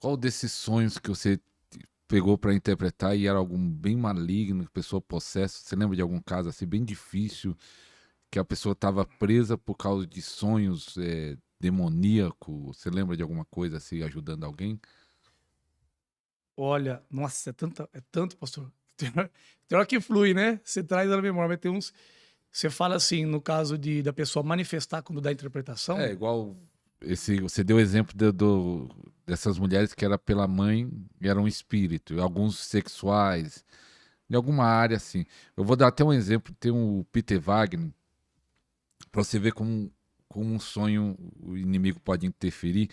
Qual desses sonhos que você pegou para interpretar e era algum bem maligno, pessoa possessa? Você lembra de algum caso assim bem difícil, que a pessoa estava presa por causa de sonhos demoníaco? Você lembra de alguma coisa assim ajudando alguém? Olha, nossa, é tanto, pastor. Tem hora que flui, né? Você traz na memória, mas tem uns. Você fala assim, no caso da pessoa manifestar quando dá É interpretação. igual esse, você deu o exemplo dessas mulheres que era pela mãe e era um espírito, e alguns sexuais, em alguma área assim. Eu vou dar até um exemplo, tem o Peter Wagner, para você ver como um sonho o inimigo pode interferir.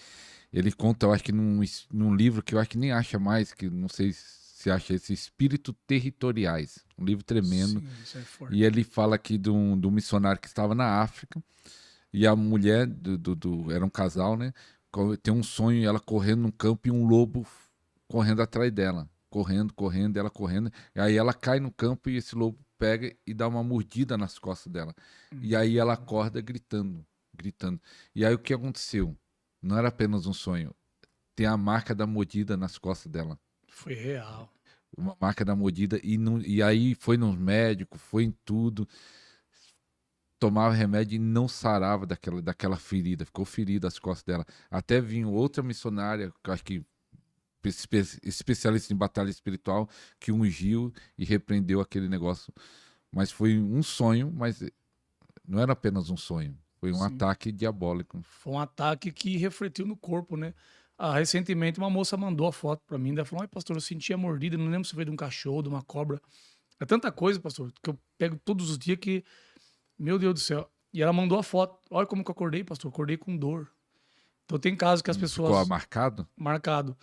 Ele conta, eu acho que num livro que eu acho que nem acha mais, que não sei se acha esse Espírito Territoriais, um livro tremendo. Sim, isso é E forte. ele fala aqui de um missionário que estava na África, e a mulher era um casal, né? Tem um sonho, ela correndo num campo e um lobo correndo atrás dela. Correndo, correndo, ela correndo. E aí ela cai no campo e esse lobo pega e dá uma mordida nas costas dela. E aí ela Hum, acorda gritando, gritando. E aí o que aconteceu? Não era apenas um sonho. Tem a marca da mordida nas costas dela. Foi real. Uma marca da mordida. E aí foi nos médicos, foi em tudo. Tomava remédio e não sarava daquela ferida. Ficou ferida as costas dela. Até vinha outra missionária, que eu acho que especialista em batalha espiritual, que ungiu e repreendeu aquele negócio. Mas foi um sonho, mas não era apenas um sonho. Foi um Sim. ataque diabólico. Foi um ataque que refletiu no corpo, né? Recentemente uma moça mandou a foto pra mim, ela falou: "Ai, pastor, eu senti a mordida, não lembro se foi de um cachorro, de uma cobra". É tanta coisa, pastor, que eu pego todos os dias que, meu Deus do céu. E ela mandou a foto. Olha como que eu acordei, pastor, acordei com dor. Então tem casos que as Ficou pessoas marcado? marcado.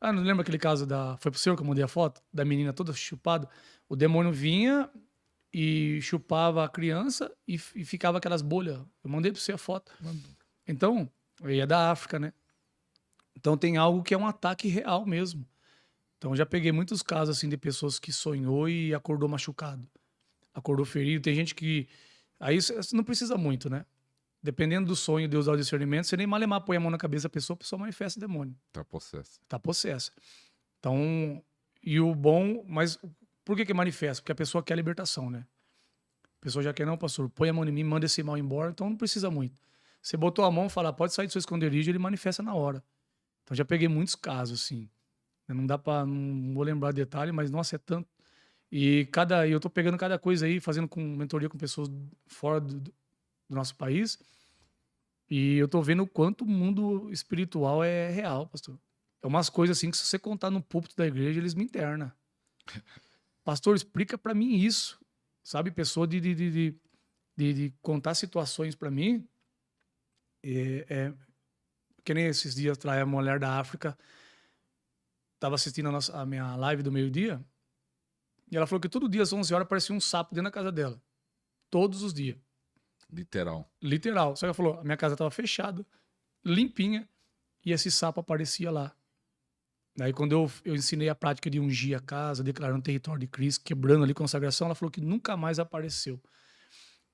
Não lembra aquele caso foi pro senhor que eu mandei a foto? Da menina toda chupada? O demônio vinha e chupava a criança e ficava aquelas bolhas. Eu mandei pra você a foto. Então, e é da África, né? Então tem algo que é um ataque real mesmo. Então já peguei muitos casos assim de pessoas que sonhou e acordou machucado, acordou ferido. Tem gente que aí você não precisa muito, né? Dependendo do sonho, Deus dá o discernimento, você nem malemar põe a mão na cabeça da pessoa, a pessoa manifesta o demônio, Tá possesso. tá possessa. Então, e o bom, mas por que que manifesta? Porque a pessoa quer libertação, né? A pessoa já quer, não, pastor, põe a mão em mim, manda esse mal embora, então não precisa muito. Você botou a mão e fala, pode sair do seu esconderijo, ele manifesta na hora. Então já peguei muitos casos, assim. Não dá pra. Não vou lembrar detalhe, mas nossa, é tanto. E eu tô pegando cada coisa aí, fazendo com mentoria com pessoas fora do nosso país, e eu tô vendo o quanto o mundo espiritual é real, pastor. É umas coisas assim que se você contar no púlpito da igreja, eles me internam. Pastor, explica pra mim isso. Sabe, pessoa de contar situações pra mim, que nem esses dias atrás a mulher da África tava assistindo a minha live do meio-dia, e ela falou que todo dia às 11 horas aparecia um sapo dentro da casa dela. Todos os dias. Literal. Literal. Só que ela falou, a minha casa tava fechada, limpinha, e esse sapo aparecia lá. Daí quando eu ensinei a prática de ungir a casa, declarando território de Cristo, quebrando ali consagração, ela falou que nunca mais apareceu.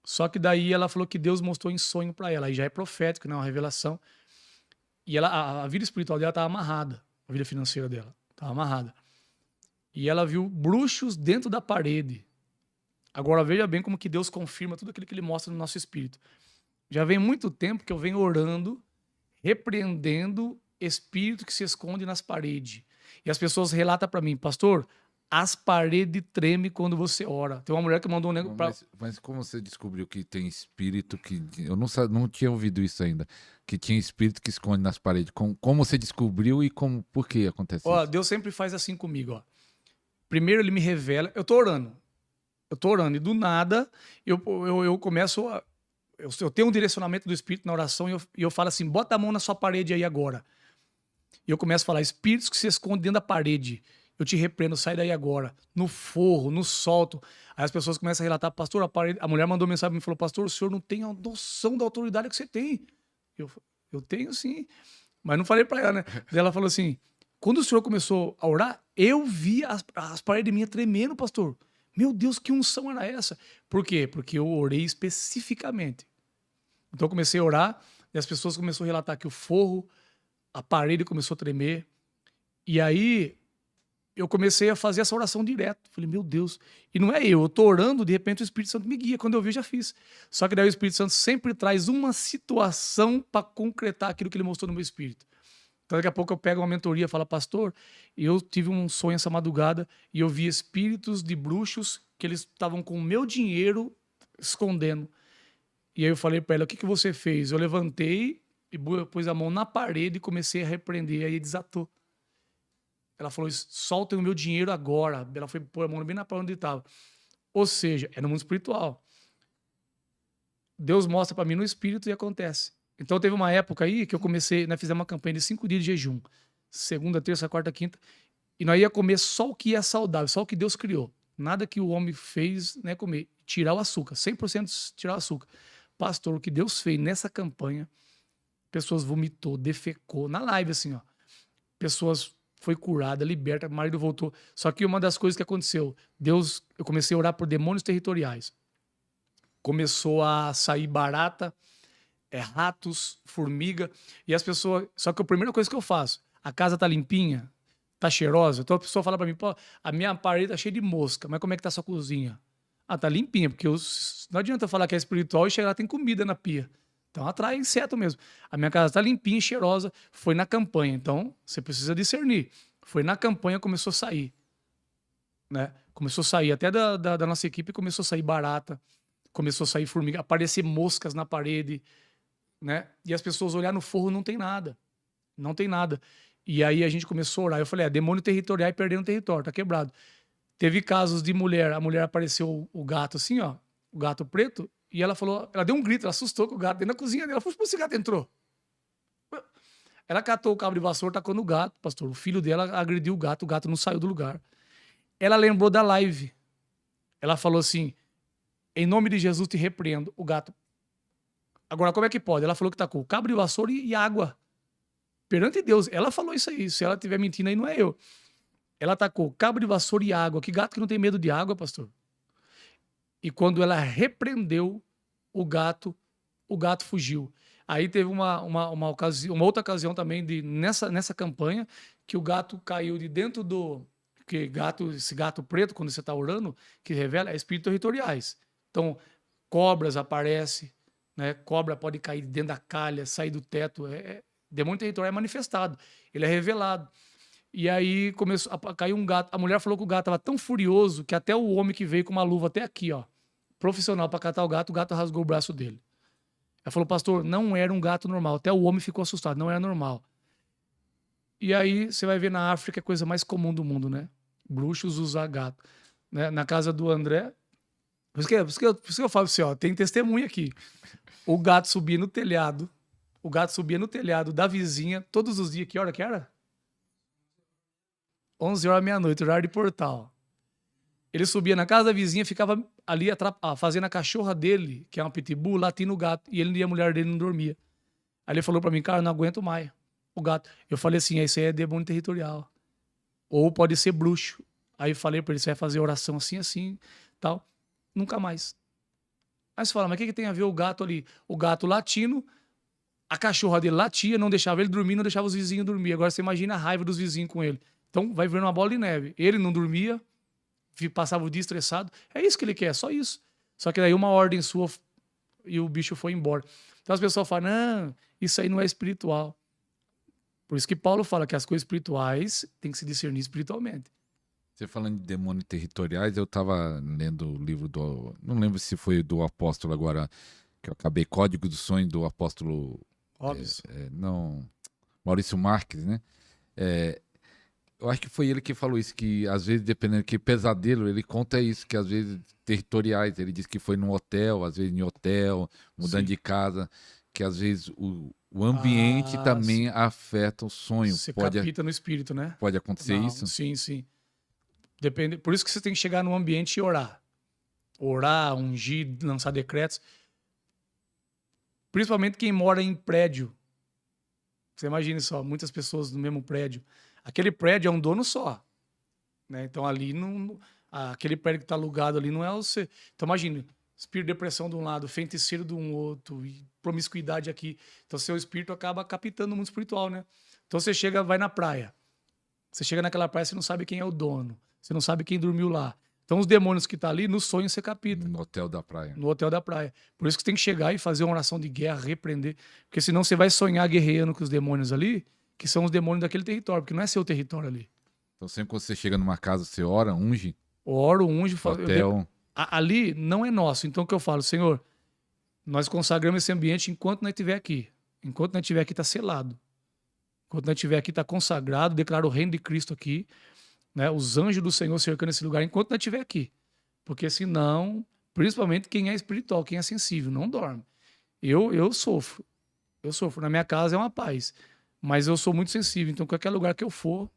Só que daí ela falou que Deus mostrou em sonho para ela, aí já é profético, né, uma revelação. E a vida espiritual dela estava amarrada, a vida financeira dela estava amarrada. E ela viu bruxos dentro da parede. Agora veja bem como que Deus confirma tudo aquilo que ele mostra no nosso espírito. Já vem muito tempo que eu venho orando, repreendendo espírito que se esconde nas paredes. E as pessoas relatam para mim, pastor, as paredes tremem quando você ora. Tem uma mulher que mandou um negócio para. Mas como você descobriu que tem espírito que. Eu não tinha ouvido isso ainda. Que tinha espírito que esconde nas paredes. Como você descobriu e por que acontece Ó, isso? Deus sempre faz assim comigo, ó. Primeiro ele me revela, eu tô orando. Eu tô orando e do nada eu começo a. Eu tenho um direcionamento do Espírito na oração e eu falo assim: bota a mão na sua parede aí agora. E eu começo a falar: espíritos que se escondem dentro da parede, eu te repreendo, sai daí agora. No forro, no solto. Aí as pessoas começam a relatar: pastor, a mulher mandou mensagem e me falou: pastor, o senhor não tem a noção da autoridade que você tem. Eu, eu tenho sim, mas não falei para ela, né? Daí ela falou assim: quando o senhor começou a orar, eu vi as paredes minhas tremendo, pastor. Meu Deus, que unção era essa? Por quê? Porque eu orei especificamente. Então eu comecei a orar e as pessoas começaram a relatar que o forro, a parede começou a tremer. E aí eu comecei a fazer essa oração direto. Falei, meu Deus. E não é eu tô orando, de repente o Espírito Santo me guia. Quando eu vi, eu já fiz. Só que daí o Espírito Santo sempre traz uma situação para concretar aquilo que ele mostrou no meu espírito. Então daqui a pouco eu pego uma mentoria e falo, pastor, eu tive um sonho essa madrugada e eu vi espíritos de bruxos que eles estavam com o meu dinheiro escondendo. E aí eu falei para ela, o que que você fez? Eu levantei e pus a mão na parede e comecei a repreender. Aí desatou. Ela falou, soltem o meu dinheiro agora. Ela foi pôr a mão bem na parede onde estava. Ou seja, é no mundo espiritual. Deus mostra para mim no espírito e acontece. Então teve uma época aí que eu comecei, nós fizemos uma campanha de 5 dias de jejum. Segunda, terça, quarta, quinta. E nós ia comer só o que é saudável, só o que Deus criou. Nada que o homem fez, né, comer. Tirar o açúcar, 100% tirar o açúcar. Pastor, o que Deus fez nessa campanha, pessoas vomitou, defecou, na live assim, ó. Pessoas foi curada, liberta, o marido voltou. Só que uma das coisas que aconteceu, eu comecei a orar por demônios territoriais. Começou a sair barata, ratos, formiga, e as pessoas... Só que a primeira coisa que eu faço, a casa tá limpinha, tá cheirosa, então a pessoa fala pra mim, pô, a minha parede tá cheia de mosca, mas como é que tá a sua cozinha? Ah, tá limpinha, porque não adianta eu falar que é espiritual e chegar lá tem comida na pia. Então atrai inseto mesmo. A minha casa tá limpinha e cheirosa, foi na campanha, então você precisa discernir. Foi na campanha, começou a sair, né? Começou a sair, até da nossa equipe começou a sair barata, começou a sair formiga, aparecer moscas na parede, né? E as pessoas olhar no forro, não tem nada. Não tem nada. E aí a gente começou a orar. Eu falei, demônio territorial e perdendo território, tá quebrado. Teve casos de mulher, a mulher apareceu o gato assim, ó, o gato preto, e ela falou, ela deu um grito, ela assustou com o gato dentro da cozinha dela. Ela falou, esse gato entrou. Ela catou o cabo de vassoura, tacou no gato, pastor. O filho dela agrediu o gato não saiu do lugar. Ela lembrou da live. Ela falou assim, em nome de Jesus te repreendo. O gato. Agora, como é que pode? Ela falou que tacou cabo de vassoura e água. Perante Deus. Ela falou isso aí. Se ela estiver mentindo aí, não é eu. Ela tacou cabo de vassoura e água. Que gato que não tem medo de água, pastor? E quando ela repreendeu o gato fugiu. Aí teve uma outra ocasião também nessa campanha que o gato caiu de dentro do... Que esse gato preto, quando você está orando, que revela, é espíritos territoriais. Então, cobras aparecem, né? Cobra pode cair dentro da calha, sair do teto. Demônio territorial é manifestado, ele é revelado. E aí começou a cair um gato. A mulher falou que o gato estava tão furioso que até o homem que veio com uma luva até aqui, ó, profissional para catar o gato rasgou o braço dele. Ela falou, pastor, não era um gato normal. Até o homem ficou assustado, não era normal. E aí você vai ver na África, é a coisa mais comum do mundo, né? Bruxos usar gato. Né? Na casa do André, por isso que eu falo assim, ó, tem testemunha aqui. O gato subia no telhado, da vizinha todos os dias. Que hora que era? 11 horas, meia-noite, horário de portal. Ele subia na casa da vizinha, ficava ali fazendo a cachorra dele, que é uma pitbull, latindo o gato. E ele e a mulher dele não dormia. Aí ele falou pra mim, cara, eu não aguento mais o gato. Eu falei assim, isso aí é demônio territorial. Ou pode ser bruxo. Aí eu falei pra ele, você vai fazer oração assim, assim, tal. Nunca mais. Aí você fala, mas o que tem a ver o gato ali? O gato latindo, a cachorra dele latia, não deixava ele dormir, não deixava os vizinhos dormir. Agora você imagina a raiva dos vizinhos com ele. Então vai virando uma bola de neve. Ele não dormia, passava o dia estressado. É isso que ele quer, só isso. Só que daí uma ordem sua e o bicho foi embora. Então as pessoas falam, não, isso aí não é espiritual. Por isso que Paulo fala que as coisas espirituais tem que se discernir espiritualmente. Você falando de demônios territoriais, eu estava lendo o livro não lembro se foi do apóstolo agora, que eu acabei, Código do Sonho, do apóstolo... Óbvio. Não, Maurício Marques, né? Eu acho que foi ele que falou isso, que às vezes, dependendo, que pesadelo, ele conta isso, que às vezes territoriais, ele diz que foi num hotel, às vezes em hotel, mudando Sim. de casa, que às vezes o ambiente também afeta o sonho. Você capta no espírito, né? Pode acontecer isso? Sim, sim. Depende. Por isso que você tem que chegar num ambiente e orar. Orar, ungir, lançar decretos. Principalmente quem mora em prédio. Você imagina só, muitas pessoas no mesmo prédio. Aquele prédio é um dono só. Né? Então ali aquele prédio que está alugado ali não é o seu. Então imagina, espírito de depressão de um lado, feiticeiro de um outro, e promiscuidade aqui. Então seu espírito acaba captando o mundo espiritual, né? Então você chega, vai na praia. Você chega naquela praia, você não sabe quem é o dono. Você não sabe quem dormiu lá. Então os demônios que tá ali, no sonho você capta. No hotel da praia. No hotel da praia. Por isso que você tem que chegar e fazer uma oração de guerra, repreender. Porque senão você vai sonhar guerreando com os demônios ali, que são os demônios daquele território, porque não é seu território ali. Então sempre quando você chega numa casa, você ora, unge, Oro, unge, hotel. ali não é nosso. Então o que eu falo, Senhor, nós consagramos esse ambiente enquanto nós estiver aqui. Enquanto nós estiver aqui, está selado. Enquanto nós estiver aqui, está consagrado, declaro o reino de Cristo aqui, né? Os anjos do Senhor cercando esse lugar, enquanto nós estiver aqui. Porque senão, principalmente quem é espiritual, quem é sensível, não dorme. Eu sofro. Eu sofro. Na minha casa é uma paz. Mas eu sou muito sensível. Então, qualquer lugar que eu for,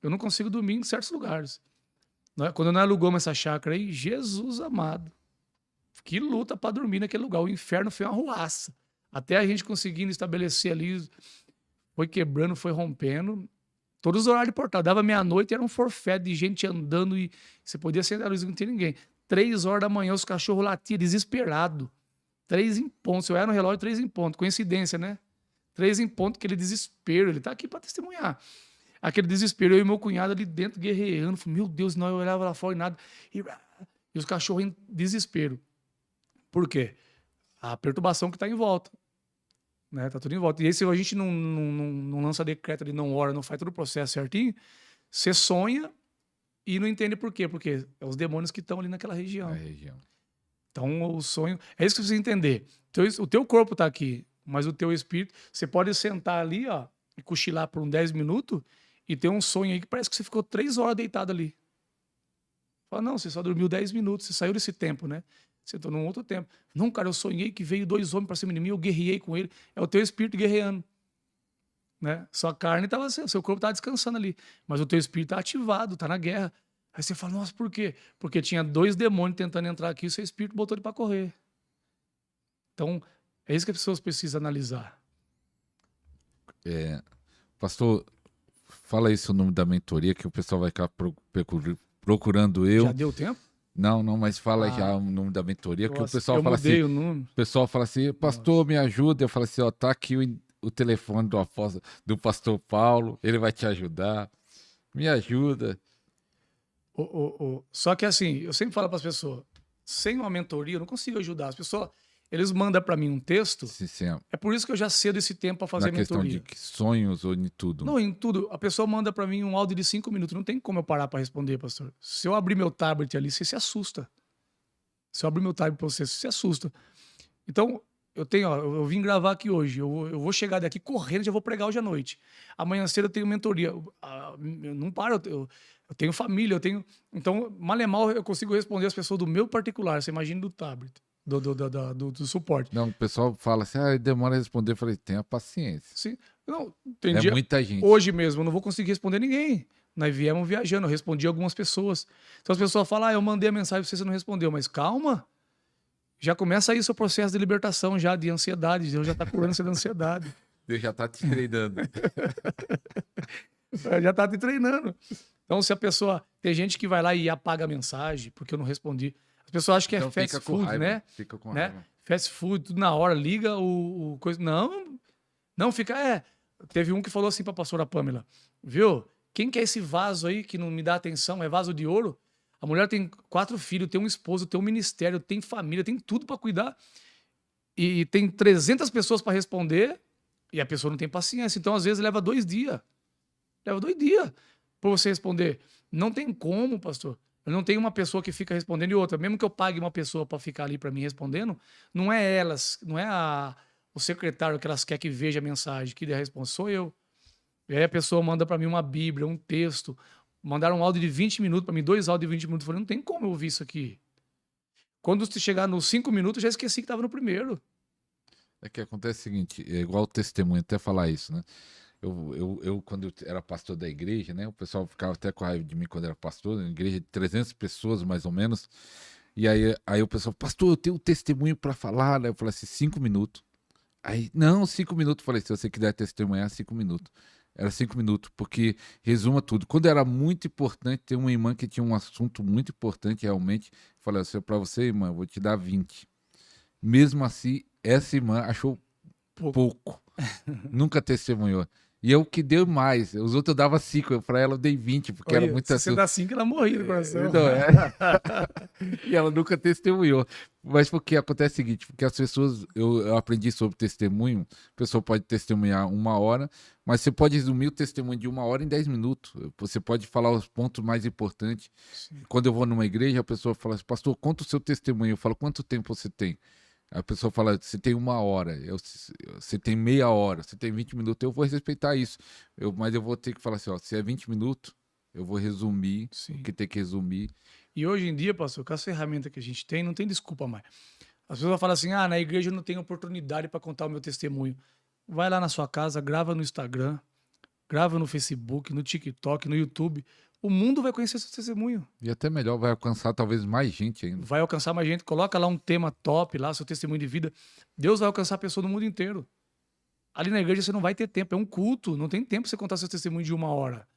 eu não consigo dormir em certos lugares. Quando nós alugamos essa chácara aí, Jesus amado. Que luta para dormir naquele lugar. O inferno foi uma ruaça. Até a gente conseguindo estabelecer ali, foi quebrando, foi rompendo. Todos os horários de portal. Dava meia-noite, era um forfé de gente andando e você podia acender a luz e não tinha ninguém. 3 horas da manhã, os cachorros latiam, desesperado. 3 em ponto. Se eu era no relógio, 3 em ponto. Coincidência, né? 3 em ponto, aquele desespero. Ele tá aqui para testemunhar. Aquele desespero. Eu e meu cunhado ali dentro, guerreando. Falei, meu Deus, não, eu olhava lá fora e nada. E os cachorros em desespero. Por quê? A perturbação que tá em volta. Né? Tá tudo em volta. E aí, se a gente não lança decreto, ele não ora, não faz todo o processo certinho, você sonha e não entende por quê. Porque é os demônios que estão ali naquela região. Então, o sonho... É isso que você precisa entender. O teu corpo tá aqui, mas o teu espírito... Você pode sentar ali, ó, e cochilar por uns 10 minutos e ter um sonho aí que parece que você ficou 3 horas deitado ali. Fala, não, você só dormiu 10 minutos, você saiu desse tempo, né? Você entrou num outro tempo. Não, cara, eu sonhei que veio 2 homens para cima de mim, eu guerrei com ele. É o teu espírito guerreando. Né? Sua carne tava, seu corpo estava descansando ali, mas o teu espírito está ativado, está na guerra. Aí você fala, nossa, por quê? Porque tinha 2 demônios tentando entrar aqui e o seu espírito botou ele para correr. Então, é isso que as pessoas precisam analisar. Pastor, fala aí seu nome da mentoria, que o pessoal vai ficar procurando eu. Já deu tempo? Não, mas fala já o nome da mentoria, que o pessoal fala assim. O nome. O pessoal fala assim, pastor, me ajuda. Eu falo assim, ó, tá aqui o telefone do pastor Paulo, ele vai te ajudar. Me ajuda. Só que assim, eu sempre falo para as pessoas, sem uma mentoria, eu não consigo ajudar. As pessoas, eles mandam para mim um texto, Sim. É por isso que eu já cedo esse tempo para fazer Na questão mentoria. de sonhos ou em tudo? Não, em tudo. A pessoa manda para mim um áudio de 5 minutos. Não tem como eu parar para responder, pastor. Se eu abrir meu tablet ali, você se assusta. Se eu abrir meu tablet para você se assusta. Então, eu vim gravar aqui hoje. Eu vou chegar daqui correndo, já vou pregar hoje à noite. Amanhã cedo eu tenho mentoria. Eu não paro, eu tenho família, eu tenho... Então, mal é mal, eu consigo responder as pessoas do meu particular. Você imagina do tablet. Do suporte. Não, o pessoal fala assim, demora a responder. Eu falei, tenha paciência. Sim. Não, tem dia, muita gente. Hoje mesmo eu não vou conseguir responder ninguém. Nós viemos viajando, eu respondi algumas pessoas. Então as pessoas falam, eu mandei a mensagem pra você não respondeu. Mas calma, já começa aí o seu processo de libertação já, de ansiedade. Deus já tá curando você da ansiedade. Deus já tá te treinando. Já tá te treinando. Então se a pessoa... Tem gente que vai lá e apaga a mensagem porque eu não respondi. As pessoas acham que então é fast food, raiva, né? Fica com né? raiva. Fast food, tudo na hora, liga o coisa. Não, fica. Teve um que falou assim pra pastora Pamela, viu? Quem quer esse vaso aí que não me dá atenção? É vaso de ouro? A mulher tem 4 filhos, tem um esposo, tem um ministério, tem família, tem tudo pra cuidar. E tem 300 pessoas pra responder e a pessoa não tem paciência. Então, às vezes, leva 2 dias. Leva 2 dias pra você responder. Não tem como, pastor. Eu não tenho uma pessoa que fica respondendo e outra. Mesmo que eu pague uma pessoa para ficar ali para mim respondendo, não é elas, não é o secretário que elas querem que veja a mensagem, que dê a resposta, sou eu. E aí a pessoa manda para mim uma Bíblia, um texto, mandaram um áudio de 20 minutos para mim, 2 áudios de 20 minutos. Eu falei, não tem como eu ouvir isso aqui. Quando você chegar nos 5 minutos, eu já esqueci que estava no primeiro. É que acontece o seguinte, é igual o testemunho, até falar isso, né? Eu, quando eu era pastor da igreja, né? O pessoal ficava até com raiva de mim quando eu era pastor, uma igreja de 300 pessoas, mais ou menos. E aí o pessoal, pastor, eu tenho um testemunho para falar, né? Eu falei assim, 5 minutos. Aí, não, 5 minutos. Eu falei, se você quiser testemunhar, 5 minutos. Era 5 minutos, porque resuma tudo. Quando era muito importante, tem uma irmã que tinha um assunto muito importante, realmente. Eu falei assim, para você, irmã, eu vou te dar 20. Mesmo assim, essa irmã achou pouco. Nunca testemunhou. E eu que dei mais. Os outros eu dava 5, pra ela eu dei 20, porque era Olha, muita... se você dá 5, ela morria no coração. Não, E ela nunca testemunhou. Mas porque acontece o seguinte, porque as pessoas, eu aprendi sobre testemunho, a pessoa pode testemunhar 1 hora, mas você pode resumir o testemunho de 1 hora em 10 minutos. Você pode falar os pontos mais importantes. Sim. Quando eu vou numa igreja, a pessoa fala assim, pastor, conta o seu testemunho. Eu falo, quanto tempo você tem? A pessoa fala, você tem 1 hora, você tem meia hora, você tem 20 minutos, eu vou respeitar isso. Mas eu vou ter que falar assim, ó, se é 20 minutos, eu vou resumir Sim. o que tem que resumir. E hoje em dia, pastor, com as ferramentas que a gente tem, não tem desculpa mais. As pessoas falam assim, na igreja eu não tenho oportunidade para contar o meu testemunho. Vai lá na sua casa, grava no Instagram, grava no Facebook, no TikTok, no YouTube. O mundo vai conhecer seu testemunho. E até melhor, vai alcançar talvez mais gente ainda. Vai alcançar mais gente. Coloca lá um tema top, lá, seu testemunho de vida. Deus vai alcançar a pessoa do mundo inteiro. Ali na igreja você não vai ter tempo, é um culto, não tem tempo para você contar seu testemunho de 1 hora.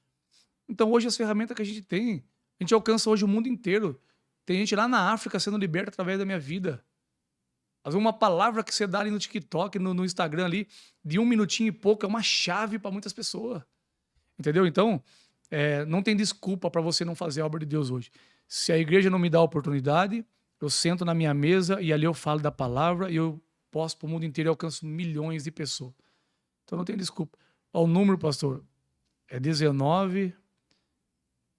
Então hoje as ferramentas que a gente tem, a gente alcança hoje o mundo inteiro. Tem gente lá na África sendo liberta através da minha vida. Às vezes uma palavra que você dá ali no TikTok, no Instagram ali, de 1 minutinho e pouco, é uma chave para muitas pessoas. Entendeu? Então, não tem desculpa para você não fazer a obra de Deus hoje. Se a igreja não me dá a oportunidade, eu sento na minha mesa e ali eu falo da palavra e eu posto para o mundo inteiro e alcanço milhões de pessoas. Então não tem desculpa. Ó, o número, pastor, é 19,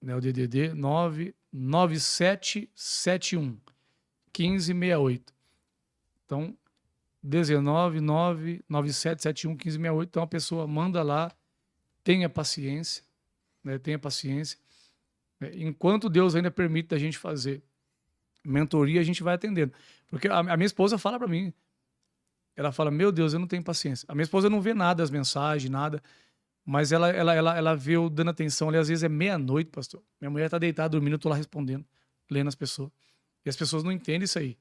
né, o DDD 99771 1568. Então, 199771 1568. Então a pessoa manda lá, tenha paciência, né, tenha paciência. Enquanto Deus ainda permite a gente fazer mentoria, a gente vai atendendo. Porque a minha esposa fala para mim, ela fala, meu Deus, eu não tenho paciência. A minha esposa não vê nada, as mensagens, nada, mas ela vê eu dando atenção ali, às vezes é meia-noite, pastor. Minha mulher tá deitada, dormindo, eu tô lá respondendo, lendo as pessoas. E as pessoas não entendem isso aí.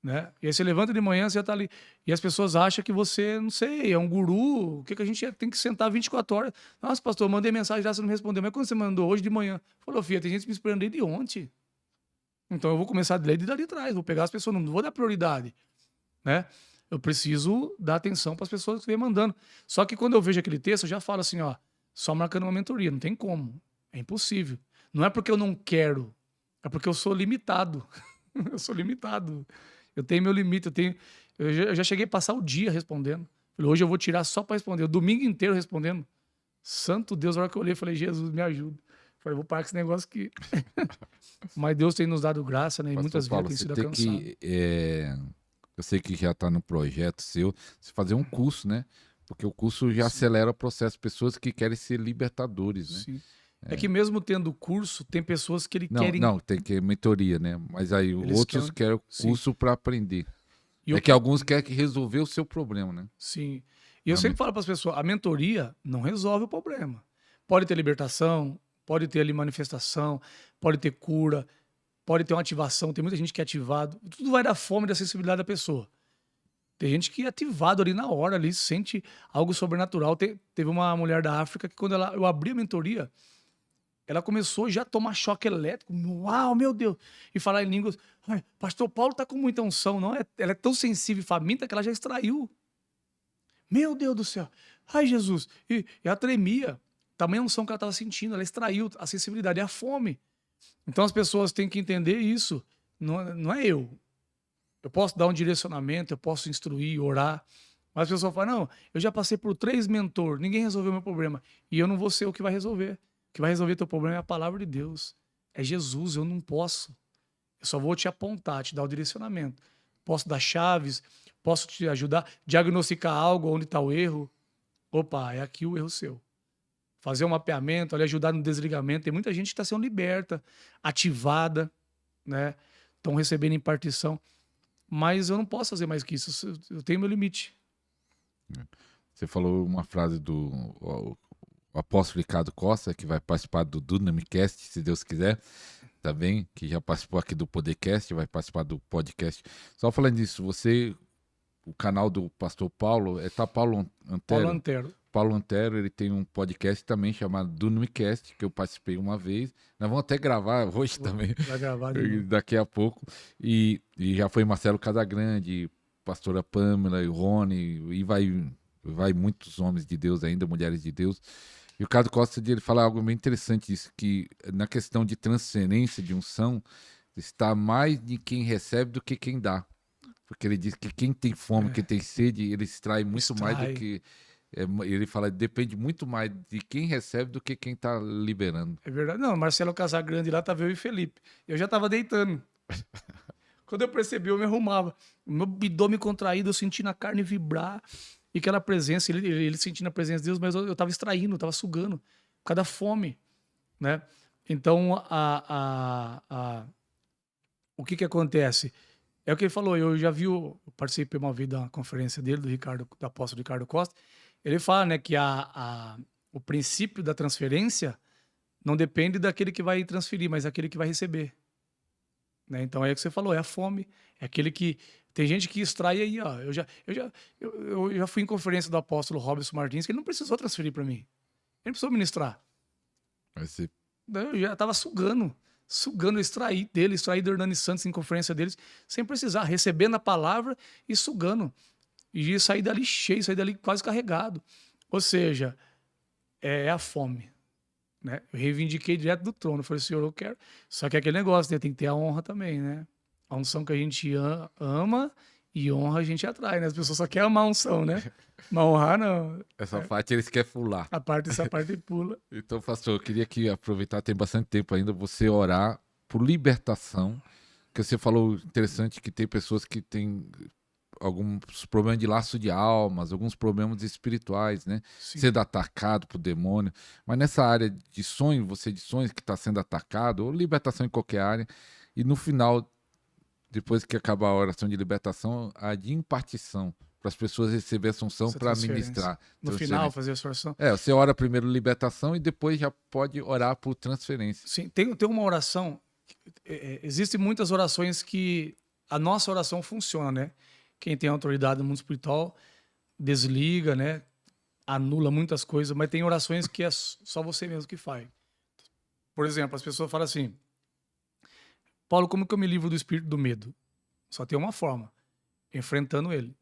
Né? E aí você levanta de manhã, você já tá ali. E as pessoas acham que você, não sei, é um guru. O que a gente tem que sentar 24 horas? Nossa, pastor, eu mandei mensagem lá, você não respondeu. Mas quando você mandou hoje de manhã? Falou, filha, tem gente me esperando desde ontem. Então eu vou começar a ler de dali atrás. Vou pegar as pessoas, não vou dar prioridade. Né? Eu preciso dar atenção para as pessoas que vêm mandando. Só que quando eu vejo aquele texto, eu já falo assim, ó, só marcando uma mentoria. Não tem como. É impossível. Não é porque eu não quero, é porque eu sou limitado. Eu sou limitado. Eu tenho meu limite, eu já cheguei a passar o dia respondendo. Falei, hoje eu vou tirar só para responder. O domingo inteiro respondendo. Santo Deus, na hora que eu olhei, falei, Jesus, me ajuda. Falei, vou parar com esse negócio aqui. Mas Deus tem nos dado graça, né? E muitas Paulo, vezes tem sido tem alcançado. eu sei que já está no projeto seu, você fazer um curso, né? Porque o curso já acelera o processo. Pessoas que querem ser libertadores, né? Sim. É que mesmo tendo curso, tem pessoas que querem... Não, tem que mentoria, né? Mas aí Eles outros querem curso para aprender. E que alguns querem resolver o seu problema, né? Sim. E eu sempre falo para as pessoas, a mentoria não resolve o problema. Pode ter libertação, pode ter ali manifestação, pode ter cura, pode ter uma ativação. Tem muita gente que é ativado. Tudo vai da fome e da sensibilidade da pessoa. Tem gente que é ativado ali na hora, ali sente algo sobrenatural. Teve uma mulher da África que quando eu abri a mentoria, ela começou já a tomar choque elétrico. Uau, meu Deus! E falar em línguas. Pastor Paulo tá com muita unção, não? Ela é tão sensível e faminta que ela já extraiu. Meu Deus do céu! Ai, Jesus! E ela tremia. Tamanha unção que ela estava sentindo. Ela extraiu a sensibilidade e a fome. Então as pessoas têm que entender isso. Não é eu. Eu posso dar um direcionamento, eu posso instruir, orar. Mas as pessoas falam, não, eu já passei por 3 mentores, ninguém resolveu meu problema. E eu não vou ser o que vai resolver. O que vai resolver teu problema é a palavra de Deus. É Jesus, eu não posso. Eu só vou te apontar, te dar o direcionamento. Posso dar chaves, posso te ajudar, diagnosticar algo, onde está o erro. Opa, é aqui o erro seu. Fazer um mapeamento, ali, ajudar no desligamento. Tem muita gente que está sendo liberta, ativada, né? Estão recebendo impartição. Mas eu não posso fazer mais que isso. Eu tenho meu limite. Você falou uma frase do apóstolo Ricardo Costa, que vai participar do Dunamicast, se Deus quiser, também, que já participou aqui do Podcast, vai participar do podcast. Só falando disso, o canal do pastor Paulo, Paulo Antero? Paulo Antero, ele tem um podcast também chamado Dunamicast, que eu participei uma vez. Nós vamos até gravar hoje também. Vai gravar daqui a pouco. E já foi Marcelo Casagrande, pastora Pâmela e Rony, e vai vai muitos homens de Deus ainda, mulheres de Deus. E o Ricardo Costa, ele fala algo bem interessante, isso, que na questão de transferência de unção, está mais de quem recebe do que quem dá. Porque ele diz que quem tem fome, quem tem sede, ele extrai muito mais do que... ele fala, depende muito mais de quem recebe do que quem está liberando. É verdade. Não, Marcelo Casagrande lá tava eu e Felipe. Eu já tava deitando. Quando eu percebi, eu me arrumava. O meu abdômen contraído, eu sentindo a carne vibrar. E aquela presença, ele sentindo a presença de Deus, mas eu tava extraindo, eu tava sugando. Por causa da fome, né? Então, o que acontece? É o que ele falou, eu já vi, eu participei uma vez da conferência dele, do apóstolo Ricardo Costa. Ele fala, né, que o princípio da transferência não depende daquele que vai transferir, mas daquele que vai receber. Né? Então é o que você falou, é a fome, é aquele que... Tem gente que extrai aí, ó. Eu já fui em conferência do apóstolo Robson Martins, que ele não precisou transferir para mim. Ele não precisou ministrar. Mas você... Eu já estava sugando, eu extraí do Hernani Santos em conferência deles, sem precisar, recebendo a palavra e sugando. E sair dali cheio, sair dali quase carregado. Ou seja, é a fome. Né? Eu reivindiquei direto do trono. Eu falei, Senhor, eu quero. Só que é aquele negócio, né? Tem que ter a honra também, né? A unção que a gente ama e honra a gente atrai, né? As pessoas só querem amar a unção, né? Mas honrar, não. Essa parte eles querem pular. Essa parte pula. Então, pastor, eu queria que aproveitar, tem bastante tempo ainda, você orar por libertação. Que você falou interessante que tem pessoas que têm alguns problemas de laço de almas, alguns problemas espirituais, né? Sim. Sendo atacado por demônio. Mas nessa área de sonho, você de sonhos que está sendo atacado, ou libertação em qualquer área, e no final, depois que acabar a oração de libertação, a de impartição, para as pessoas receberem essa unção para ministrar. No final, fazer a oração. Você ora primeiro libertação e depois já pode orar por transferência. Sim, tem uma oração, existem muitas orações que a nossa oração funciona, né? Quem tem autoridade no mundo espiritual desliga, né? Anula muitas coisas, mas tem orações que é só você mesmo que faz. Por exemplo, as pessoas falam assim, Paulo, como que eu me livro do espírito do medo? Só tem uma forma, enfrentando ele,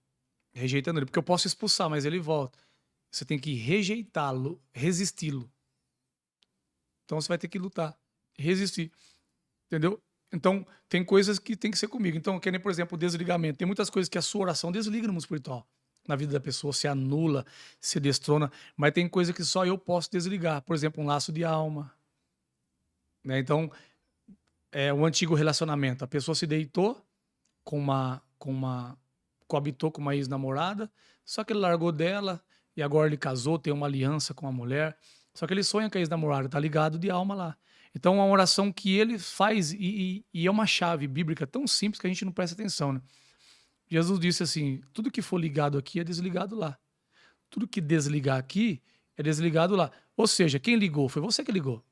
rejeitando ele, porque eu posso expulsar, mas ele volta. Você tem que rejeitá-lo, resisti-lo. Então você vai ter que lutar, resistir, entendeu? Então, tem coisas que tem que ser comigo. Então, que nem, por exemplo, o desligamento. Tem muitas coisas que a sua oração desliga no mundo espiritual. Na vida da pessoa, se anula, se destrona. Mas tem coisa que só eu posso desligar. Por exemplo, um laço de alma. Né? Então, o antigo relacionamento. A pessoa se deitou coabitou com uma ex-namorada, só que ele largou dela e agora ele casou, tem uma aliança com a mulher. Só que ele sonha com a ex-namorada, tá ligado de alma lá. Então, é uma oração que ele faz e é uma chave bíblica tão simples que a gente não presta atenção, né? Jesus disse assim, tudo que for ligado aqui é desligado lá. Tudo que desligar aqui é desligado lá. Ou seja, quem ligou? Foi você que ligou.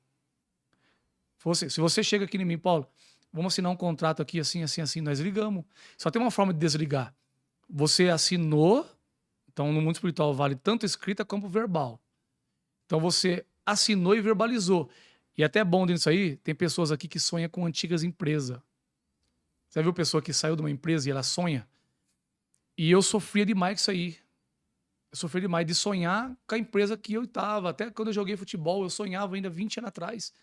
Se você chega aqui em mim, Paulo, vamos assinar um contrato aqui assim, assim, assim, nós ligamos. Só tem uma forma de desligar. Você assinou, então no mundo espiritual vale tanto escrita como verbal. Então você assinou e verbalizou. E até bom disso aí, tem pessoas aqui que sonham com antigas empresas. Você viu pessoa que saiu de uma empresa e ela sonha? E eu sofria demais com isso aí. Eu sofria demais de sonhar com a empresa que eu estava. Até quando eu joguei futebol, eu sonhava ainda 20 anos atrás.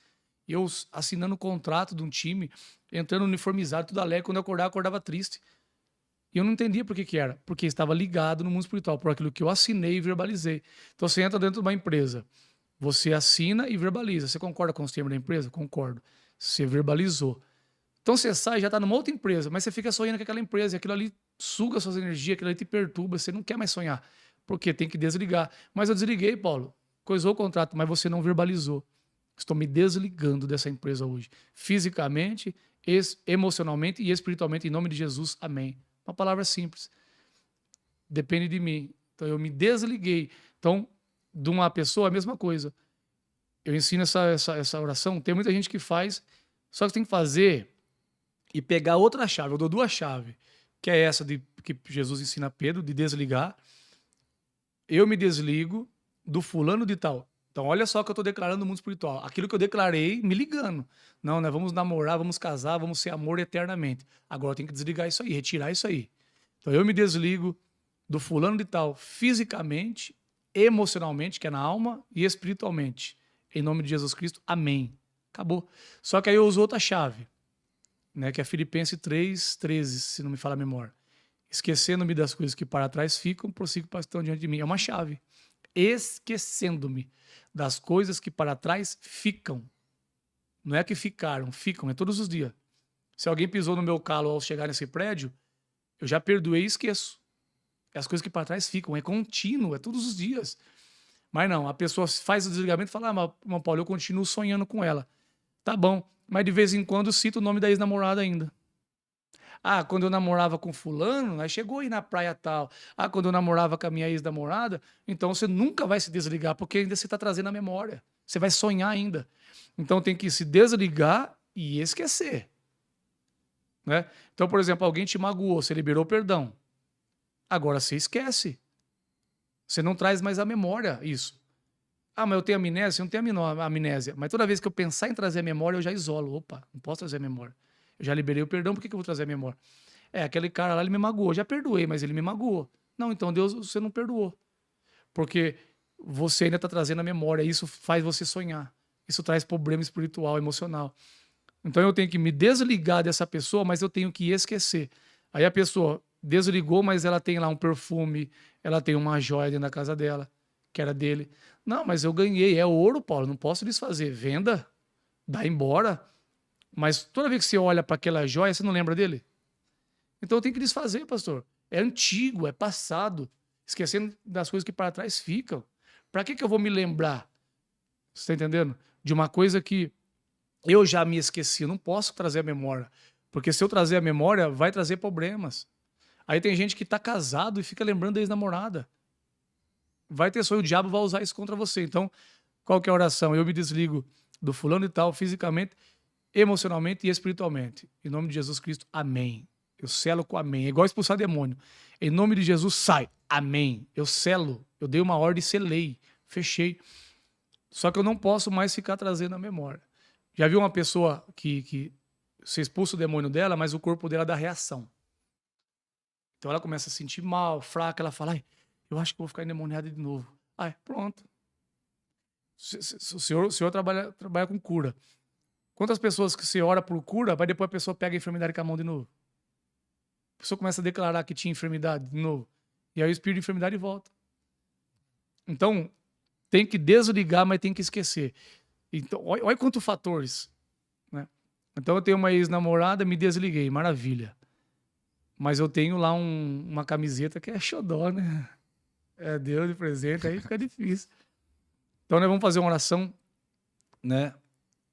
Eu assinando o contrato de um time, entrando uniformizado, tudo alegre. Quando eu acordava triste. E eu não entendia por que era. Porque estava ligado no mundo espiritual, por aquilo que eu assinei e verbalizei. Então você entra dentro de uma empresa. Você assina e verbaliza. Você concorda com os termos da empresa? Concordo. Você verbalizou. Então você sai e já está numa outra empresa, mas você fica sonhando com aquela empresa, e aquilo ali suga suas energias, aquilo ali te perturba, você não quer mais sonhar. Porque tem que desligar. Mas eu desliguei, Paulo. Coisou o contrato, mas você não verbalizou. Estou me desligando dessa empresa hoje. Fisicamente, emocionalmente e espiritualmente, em nome de Jesus. Amém. Uma palavra simples. Depende de mim. Então eu me desliguei. Então, de uma pessoa, a mesma coisa. Eu ensino essa oração, tem muita gente que faz, só que tem que fazer e pegar outra chave. Eu dou duas chaves, que é essa que Jesus ensina a Pedro, de desligar. Eu me desligo do fulano de tal. Então, olha só o que eu estou declarando no mundo espiritual. Aquilo que eu declarei, me ligando. Não, né? Vamos namorar, vamos casar, vamos ser amor eternamente. Agora eu tenho que desligar isso aí, retirar isso aí. Então, eu me desligo do fulano de tal fisicamente, emocionalmente, que é na alma, e espiritualmente. Em nome de Jesus Cristo, amém. Acabou. Só que aí eu uso outra chave, né, que é Filipenses 3:13, se não me falha a memória. Esquecendo-me das coisas que para trás ficam, prossigo para as que estão diante de mim. É uma chave. Esquecendo-me das coisas que para trás ficam. Não é que ficaram, ficam, é todos os dias. Se alguém pisou no meu calo ao chegar nesse prédio, eu já perdoei e esqueço. As coisas que para trás ficam, é contínuo, é todos os dias. Mas não, a pessoa faz o desligamento e fala, mas Paulo, eu continuo sonhando com ela. Tá bom, mas de vez em quando cita o nome da ex-namorada ainda. Ah, quando eu namorava com fulano, aí chegou aí na praia tal. Ah, quando eu namorava com a minha ex-namorada, então você nunca vai se desligar, porque ainda você está trazendo a memória. Você vai sonhar ainda. Então tem que se desligar e esquecer. Né? Então, por exemplo, alguém te magoou, você liberou perdão. Agora você esquece. Você não traz mais a memória isso. Ah, mas eu tenho amnésia? Eu não tenho amnésia. Mas toda vez que eu pensar em trazer a memória, eu já isolo. Opa, não posso trazer a memória. Eu já liberei o perdão, por que eu vou trazer a memória? É, aquele cara lá, ele me magoou. Eu já perdoei, mas ele me magoou. Não, então Deus, você não perdoou. Porque você ainda está trazendo a memória. Isso faz você sonhar. Isso traz problema espiritual, emocional. Então eu tenho que me desligar dessa pessoa, mas eu tenho que esquecer. Aí a pessoa desligou, mas ela tem lá um perfume, ela tem uma joia dentro da casa dela, que era dele. Não, mas eu ganhei, é ouro, Paulo, não posso desfazer. Venda, dá embora. Mas toda vez que você olha para aquela joia, você não lembra dele? Então eu tenho que desfazer, pastor. É antigo, é passado. Esquecendo das coisas que para trás ficam. Para que eu vou me lembrar? Você está entendendo? De uma coisa que eu já me esqueci. Eu não posso trazer a memória. Porque se eu trazer a memória, vai trazer problemas. Aí tem gente que está casado e fica lembrando da ex-namorada. Vai ter sonho, o diabo vai usar isso contra você. Então, qual que é a oração? Eu me desligo do fulano e tal, fisicamente, emocionalmente e espiritualmente. Em nome de Jesus Cristo, amém. Eu selo com amém. É igual expulsar demônio. Em nome de Jesus, sai. Amém. Eu selo. Eu dei uma ordem e selei. Fechei. Só que eu não posso mais ficar trazendo a memória. Já viu uma pessoa que você expulsa o demônio dela, mas o corpo dela dá reação. Então ela começa a se sentir mal, fraca, ela fala, ai, eu acho que vou ficar endemoniada de novo. Ai, pronto. O senhor trabalha com cura. Quantas pessoas que você ora por cura, vai depois a pessoa pega a enfermidade com a mão de novo? A pessoa começa a declarar que tinha enfermidade de novo. E aí o espírito de enfermidade volta. Então, tem que desligar, mas tem que esquecer. Então, olha quantos fatores. Né? Então, eu tenho uma ex-namorada, me desliguei, maravilha. Mas eu tenho lá uma camiseta que é xodó, né? É Deus de presente, aí fica difícil. Então, nós vamos fazer uma oração, né?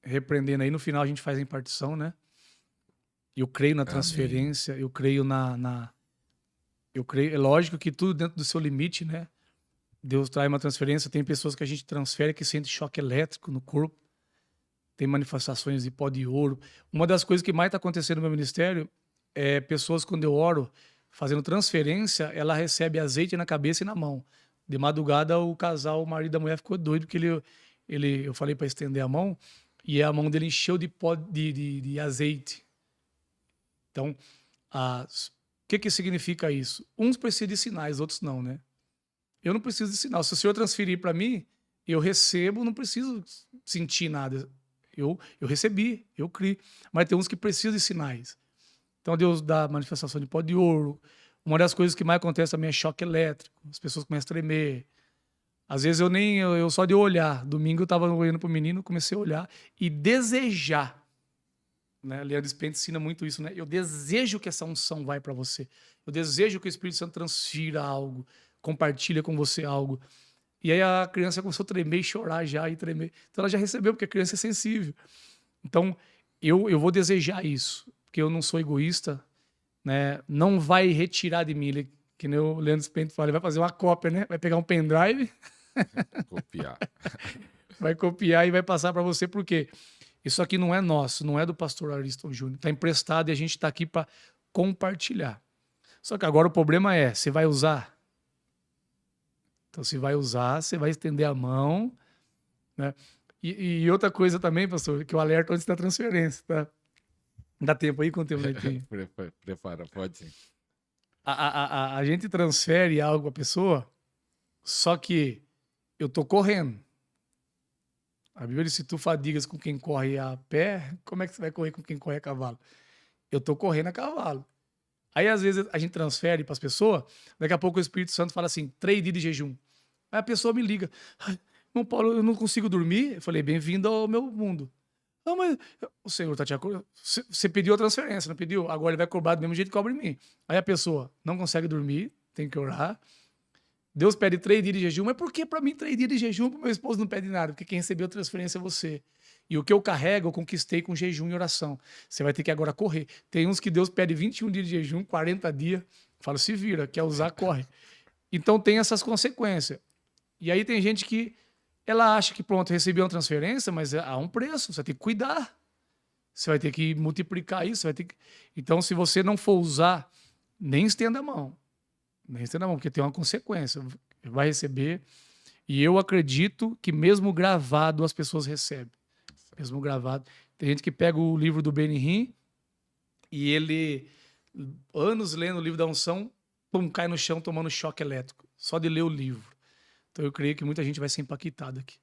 Repreendendo aí. No final, a gente faz a impartição, né? Eu creio na transferência, eu creio eu creio, é lógico que tudo dentro do seu limite, né? Deus traz uma transferência. Tem pessoas que a gente transfere que sente choque elétrico no corpo. Tem manifestações de pó de ouro. Uma das coisas que mais está acontecendo no meu ministério é pessoas, quando eu oro, fazendo transferência, ela recebe azeite na cabeça e na mão. De madrugada, o casal, o marido da mulher, ficou doido, porque eu falei para estender a mão, e a mão dele encheu de pó de azeite. Então, o que significa isso? Uns precisam de sinais, outros não, né? Eu não preciso de sinal. Se o Senhor transferir para mim, eu recebo, não preciso sentir nada. Eu recebi, eu criei. Mas tem uns que precisam de sinais. Então Deus dá manifestação de pó de ouro. Uma das coisas que mais acontece também é choque elétrico. As pessoas começam a tremer. Às vezes eu só de olhar. Domingo eu estava olhando para o menino, comecei a olhar e desejar. Né? Leandro Spence ensina muito isso, né? Eu desejo que essa unção vai para você. Eu desejo que o Espírito Santo transfira algo, compartilha com você algo. E aí a criança começou a tremer e chorar já, e tremer. Então ela já recebeu, porque a criança é sensível. Então eu vou desejar isso, porque eu não sou egoísta, né? Não vai retirar de mim, que nem o Leandro Spence fala, ele vai fazer uma cópia, né? Vai pegar um pendrive, Copiar. vai copiar e vai passar para você, por quê? Isso aqui não é nosso, não é do pastor Ariston Júnior. Está emprestado e a gente está aqui para compartilhar. Só que agora o problema é, você vai usar? Então, se vai usar, você vai estender a mão. Né? E outra coisa também, pastor, que eu alerto antes da transferência. Tá? Dá tempo aí? Quanto tempo aí tem? Prepara, pode sim. A gente transfere algo à pessoa, só que eu tô correndo. A Bíblia diz, se tu fadigas com quem corre a pé, como é que você vai correr com quem corre a cavalo? Eu tô correndo a cavalo. Aí, às vezes, a gente transfere para as pessoas, daqui a pouco o Espírito Santo fala assim, 3 dias de jejum. Aí a pessoa me liga, irmão Paulo, eu não consigo dormir. Eu falei, bem-vindo ao meu mundo. Não, mas o Senhor tá te acordando. Você pediu a transferência, não pediu? Agora ele vai cobrar do mesmo jeito que cobra em mim. Aí a pessoa não consegue dormir, tem que orar. Deus pede 3 dias de jejum, mas por que para mim 3 dias de jejum, para meu esposo não pede nada? Porque quem recebeu a transferência é você. E o que eu carrego, eu conquistei com jejum e oração. Você vai ter que agora correr. Tem uns que Deus pede 21 dias de jejum, 40 dias. Fala, se vira, quer usar, corre. Então tem essas consequências. E aí tem gente que ela acha que, pronto, recebeu uma transferência, mas há um preço, você vai ter que cuidar. Você vai ter que multiplicar isso, vai ter que... Então, se você não for usar, nem estenda a mão. Nem estenda a mão, porque tem uma consequência. Vai receber. E eu acredito que mesmo gravado as pessoas recebem. Mesmo gravado. Tem gente que pega o livro do Benihim e ele, anos lendo o livro da unção, pum, cai no chão tomando choque elétrico. Só de ler o livro. Então eu creio que muita gente vai ser impactada aqui.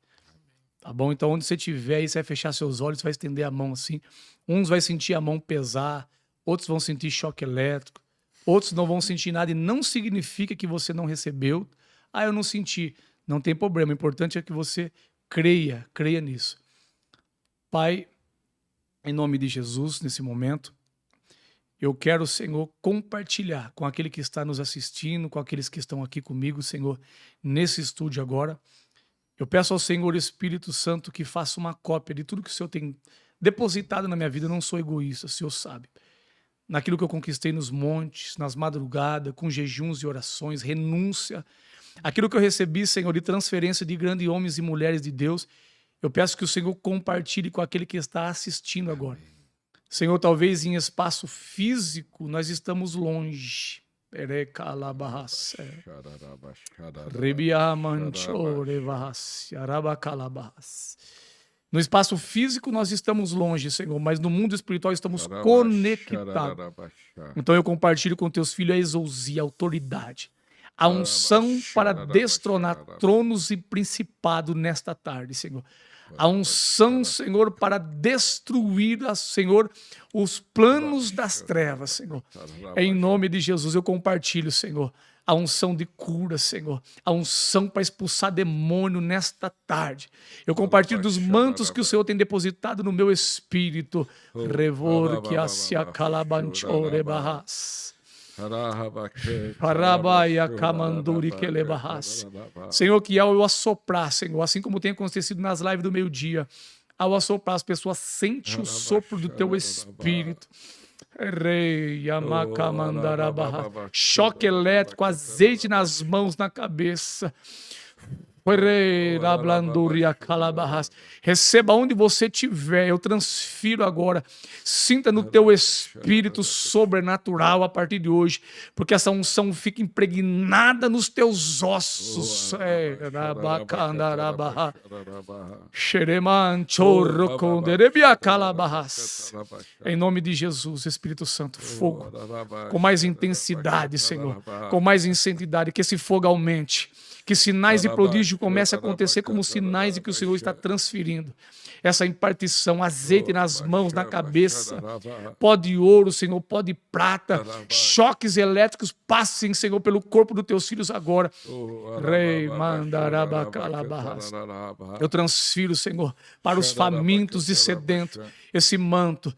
Tá bom? Então onde você estiver aí, você vai fechar seus olhos, você vai estender a mão assim. Uns vai sentir a mão pesar, outros vão sentir choque elétrico, outros não vão sentir nada e não significa que você não recebeu. Ah, eu não senti. Não tem problema. O importante é que você creia nisso. Pai, em nome de Jesus, nesse momento, eu quero, Senhor, compartilhar com aquele que está nos assistindo, com aqueles que estão aqui comigo, Senhor, nesse estúdio agora. Eu peço ao Senhor Espírito Santo que faça uma cópia de tudo que o Senhor tem depositado na minha vida. Eu não sou egoísta, o Senhor sabe. Naquilo que eu conquistei nos montes, nas madrugadas, com jejuns e orações, renúncia. Aquilo que eu recebi, Senhor, de transferência de grandes homens e mulheres de Deus, eu peço que o Senhor compartilhe com aquele que está assistindo agora. Senhor, talvez em espaço físico nós estamos longe. No espaço físico nós estamos longe, Senhor, mas no mundo espiritual estamos conectados. Então eu compartilho com teus filhos a exousia, a autoridade, a unção para destronar tronos e principado nesta tarde, Senhor. A unção, Senhor, para destruir, Senhor, os planos das trevas, Senhor. Em nome de Jesus, eu compartilho, Senhor, a unção de cura, Senhor. A unção para expulsar demônio nesta tarde. Eu compartilho dos mantos que o Senhor tem depositado no meu espírito. Revor que asia calabanchore barras. Senhor, que ao assoprar, Senhor, assim como tem acontecido nas lives do meio-dia, ao assoprar as pessoas sentem o sopro do teu espírito. Rei, choque elétrico, azeite nas mãos, na cabeça. Receba onde você estiver, eu transfiro agora. Sinta no teu espírito sobrenatural a partir de hoje, porque essa unção fica impregnada nos teus ossos. Em nome de Jesus, Espírito Santo, fogo com mais intensidade, Senhor, com mais intensidade, que esse fogo aumente. Que sinais e prodígios comecem a acontecer como sinais de que o Senhor está transferindo. Essa impartição, azeite nas mãos, na cabeça, pó de ouro, Senhor, pó de prata, choques elétricos passem, Senhor, pelo corpo dos teus filhos agora. Rei, mandarabacalabahas. Eu transfiro, Senhor, para os famintos e sedentos, esse manto.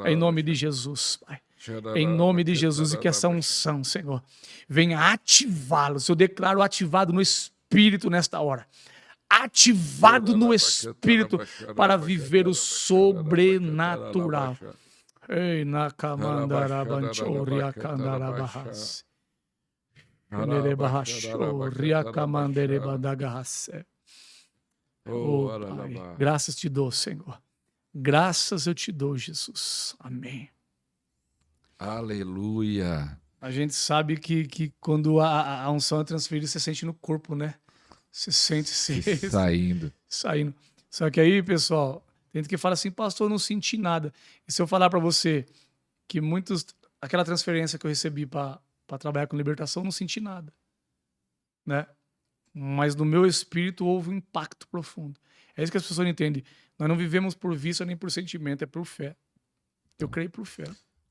Em nome de Jesus, Pai. Em nome de Jesus, e que essa unção, Senhor, venha ativá-los. Eu declaro ativado no Espírito nesta hora. Ativado no Espírito para viver o sobrenatural. Ei, nakamandarabanchoriakandarabahas. Oh, Pai, graças te dou, Senhor. Graças eu te dou, Jesus. Amém. Aleluia. A gente sabe que quando a unção é transferida, você sente no corpo, né? Você sente saindo. Saindo. Só que aí, pessoal, tem gente que fala assim, pastor, eu não senti nada. E se eu falar para você que aquela transferência que eu recebi para trabalhar com libertação, eu não senti nada, né? Mas no meu espírito houve um impacto profundo. É isso que as pessoas não entendem. Nós não vivemos por vista nem por sentimento, é por fé. Eu creio por fé.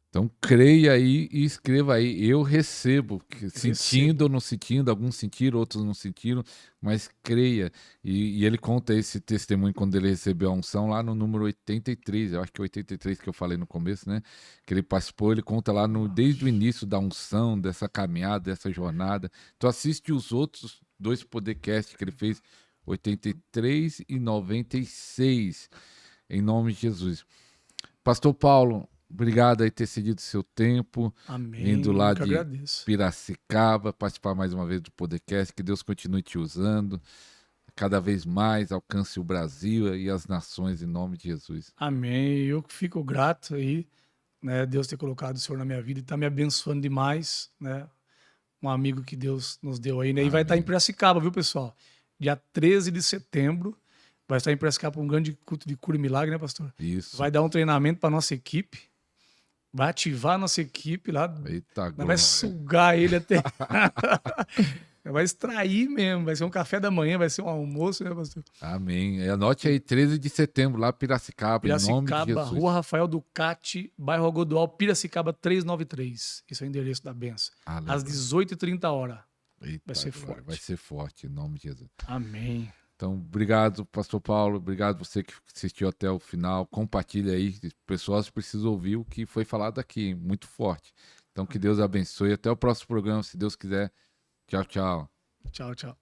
Então creia aí e escreva aí. Eu recebo, sentindo ou não sentindo, alguns sentiram, outros não sentiram, mas creia. E ele conta esse testemunho quando ele recebeu a unção lá no número 83, eu acho que é 83 que eu falei no começo, né? Que ele participou, ele conta lá desde o início da unção, dessa caminhada, dessa jornada. Tu assiste os outros 2 podcasts que ele fez, 83 e 96, em nome de Jesus. Pastor Paulo, obrigado aí por ter cedido seu tempo, Amém. vindo lá de agradeço. Piracicaba, participar mais uma vez do podcast. Que Deus continue te usando, cada vez mais alcance o Brasil e as nações em nome de Jesus. Amém. Eu fico grato aí, né? Deus ter colocado o Senhor na minha vida e tá me abençoando demais, né? Um amigo que Deus nos deu aí, né? E vai estar em Piracicaba, viu, pessoal? Dia 13 de setembro. Vai estar em Piracicaba um grande culto de cura e milagre, né, pastor? Isso. Vai dar um treinamento para nossa equipe. Vai ativar a nossa equipe lá. Eita, vai sugar ele até. Vai extrair mesmo. Vai ser um café da manhã, vai ser um almoço, né, pastor? Amém. Anote aí, 13 de setembro, lá Piracicaba, em nome de Jesus. Rua Rafael Ducati, bairro Algodoal, Piracicaba 393. Esse é o endereço da benção. Às 18h30. Eita, vai ser forte. Vai ser forte, em nome de Jesus. Amém. Então, obrigado, pastor Paulo. Obrigado você que assistiu até o final. Compartilha aí. Pessoas precisam ouvir o que foi falado aqui. Muito forte. Então, que Deus abençoe. Até o próximo programa, se Deus quiser. Tchau, tchau. Tchau, tchau.